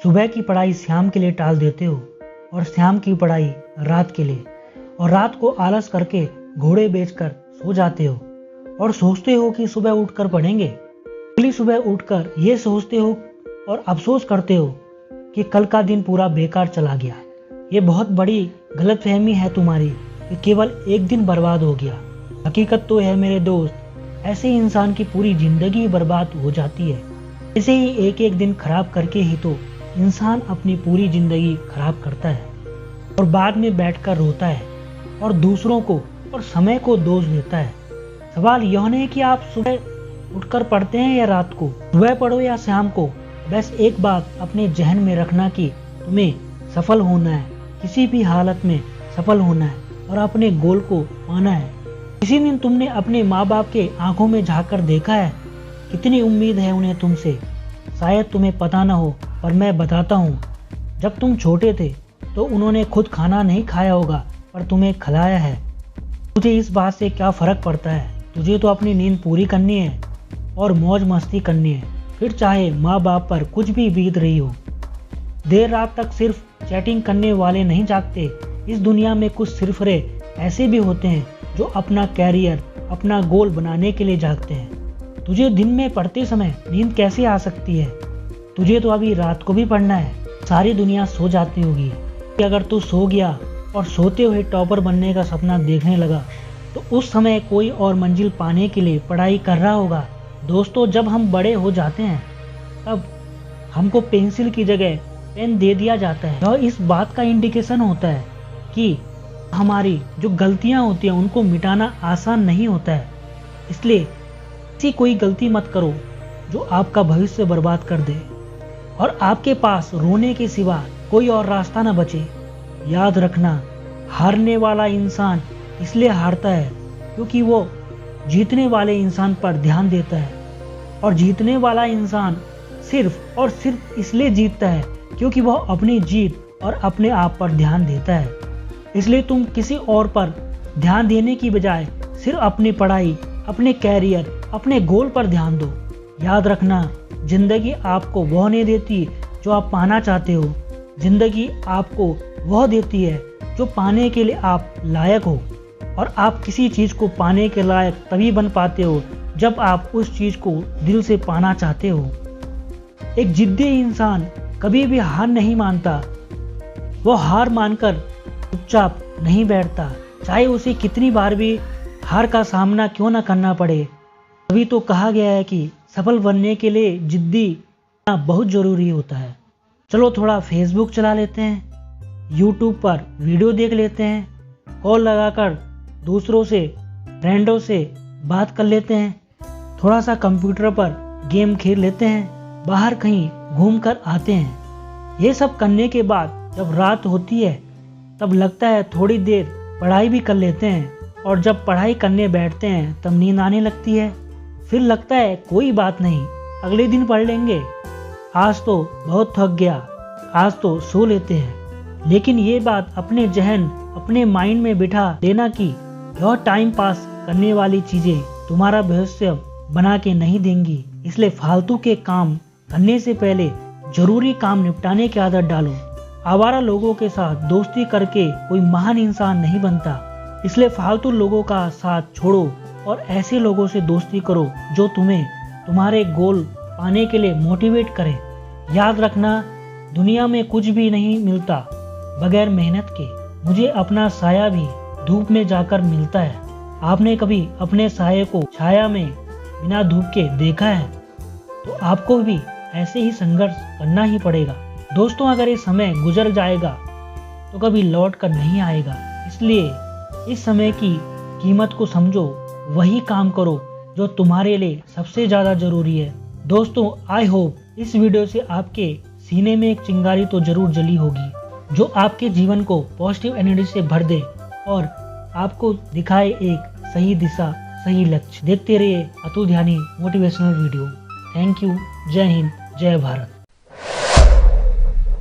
सुबह की पढ़ाई शाम के लिए टाल देते हो और शाम की पढ़ाई रात के लिए, और रात को आलस करके घोड़े बेचकर सो जाते हो और सोचते हो कि सुबह उठकर पढ़ेंगे। अगली सुबह उठकर ये सोचते हो और अफसोस करते हो कि कल का दिन पूरा बेकार चला गया। ये बहुत बड़ी गलतफहमी है तुम्हारी कि केवल एक दिन बर्बाद हो गया। हकीकत तो है मेरे दोस्त, ऐसे इंसान की पूरी जिंदगी बर्बाद हो जाती है। इसे ही एक एक दिन खराब करके ही तो इंसान अपनी पूरी जिंदगी खराब करता है और बाद में बैठकर रोता है और दूसरों को और समय को दोष देता है। सवाल यह नहीं कि आप सुबह उठकर पढ़ते हैं या रात को, सुबह पढ़ो या शाम को, बस एक बात अपने जहन में रखना कि तुम्हें सफल होना है, किसी भी हालत में सफल होना है और अपने गोल को पाना है। किसी दिन तुमने अपने माँ बाप के आंखों में झांक कर देखा है कितनी उम्मीद है उन्हें तुमसे। शायद तुम्हें पता ना हो पर मैं बताता हूँ, जब तुम छोटे थे तो उन्होंने खुद खाना नहीं खाया होगा पर तुम्हें खिलाया है। तुझे इस बात से क्या फ़र्क पड़ता है, तुझे तो अपनी नींद पूरी करनी है और मौज मस्ती करनी है, फिर चाहे माँ बाप पर कुछ भी बीत रही हो। देर रात तक सिर्फ चैटिंग करने वाले नहीं जागते। इस दुनिया में कुछ सिरफरे ऐसे भी होते हैं जो अपना कैरियर, अपना गोल बनाने के लिए जागते हैं। तुझे दिन में पढ़ते समय नींद कैसे आ सकती है? तुझे तो अभी रात को भी पढ़ना है। सारी दुनिया सो जाती होगी कि अगर तू सो गया और सोते हुए टॉपर बनने का सपना देखने लगा तो उस समय कोई और मंजिल पाने के लिए पढ़ाई कर रहा होगा। दोस्तों, जब हम बड़े हो जाते हैं तब हमको पेंसिल की जगह पेन दे दिया जाता है। यह इस बात का इंडिकेशन होता है कि हमारी जो गलतियां होती हैं उनको मिटाना आसान नहीं होता है। इसलिए ऐसी कोई गलती मत करो जो आपका भविष्य बर्बाद कर दे और आपके पास रोने के सिवा कोई और रास्ता न बचे। याद रखना, हारने वाला इंसान इसलिए हारता है क्योंकि वो जीतने वाले इंसान पर ध्यान देता है, और जीतने वाला इंसान सिर्फ और सिर्फ इसलिए जीतता है क्योंकि वह अपनी जीत और अपने आप पर ध्यान देता है। इसलिए तुम किसी और पर ध्यान देने की बजाय सिर्फ अपनी पढ़ाई, अपने कैरियर, अपने गोल पर ध्यान दो। याद रखना, जिंदगी आपको वह नहीं देती जो आप पाना चाहते हो, जिंदगी आपको वह देती है जो पाने के लिए आप लायक हो। और आप किसी चीज़ को पाने के लायक तभी बन पाते हो जब आप उस चीज़ को दिल से पाना चाहते हो। एक जिद्दी इंसान कभी भी हार नहीं मानता, वो हार मानकर चुपचाप नहीं बैठता, चाहे उसे कितनी बार भी हार का सामना क्यों ना करना पड़े। तभी तो कहा गया है कि सफल बनने के लिए जिद्दी होना बहुत ज़रूरी होता है। चलो थोड़ा फेसबुक चला लेते हैं, यूट्यूब पर वीडियो देख लेते हैं, कॉल लगाकर दूसरों से, फ्रेंडों से बात कर लेते हैं, थोड़ा सा कंप्यूटर पर गेम खेल लेते हैं, बाहर कहीं घूम कर आते हैं। ये सब करने के बाद जब रात होती है तब लगता है थोड़ी देर पढ़ाई भी कर लेते हैं, और जब पढ़ाई करने बैठते हैं तब नींद आने लगती है। फिर लगता है कोई बात नहीं, अगले दिन पढ़ लेंगे, आज तो बहुत थक गया, आज तो सो लेते हैं। लेकिन ये बात अपने जहन, अपने माइंड में बिठा देना कि यह टाइम पास करने वाली चीजें तुम्हारा भविष्य बना के नहीं देंगी। इसलिए फालतू के काम करने से पहले जरूरी काम निपटाने की आदत डालो। आवारा लोगों के साथ दोस्ती करके कोई महान इंसान नहीं बनता, इसलिए फालतू लोगों का साथ छोड़ो और ऐसे लोगों से दोस्ती करो जो तुम्हें तुम्हारे गोल पाने के लिए मोटिवेट करें। याद रखना, दुनिया में कुछ भी नहीं मिलता बगैर मेहनत के। मुझे अपना साया भी धूप में जाकर मिलता है। आपने कभी अपने साये को छाया में बिना धूप के देखा है? तो आपको भी ऐसे ही संघर्ष करना ही पड़ेगा। दोस्तों, अगर ये समय गुजर जाएगा तो कभी लौट कर नहीं आएगा, इसलिए इस समय की कीमत को समझो, वही काम करो जो तुम्हारे लिए सबसे ज़्यादा ज़रूरी है। दोस्तों, आई होप इस वीडियो से आपके सीने में एक चिंगारी तो जरूर जली होगी जो आपके जीवन को पॉजिटिव एनर्जी से भर दे और आपको दिखाए एक सही दिशा, सही लक्ष्य। देखते रहिए अतुल ध्यानी मोटिवेशनल वीडियो। Thank you. जय हिंद, जय भारत।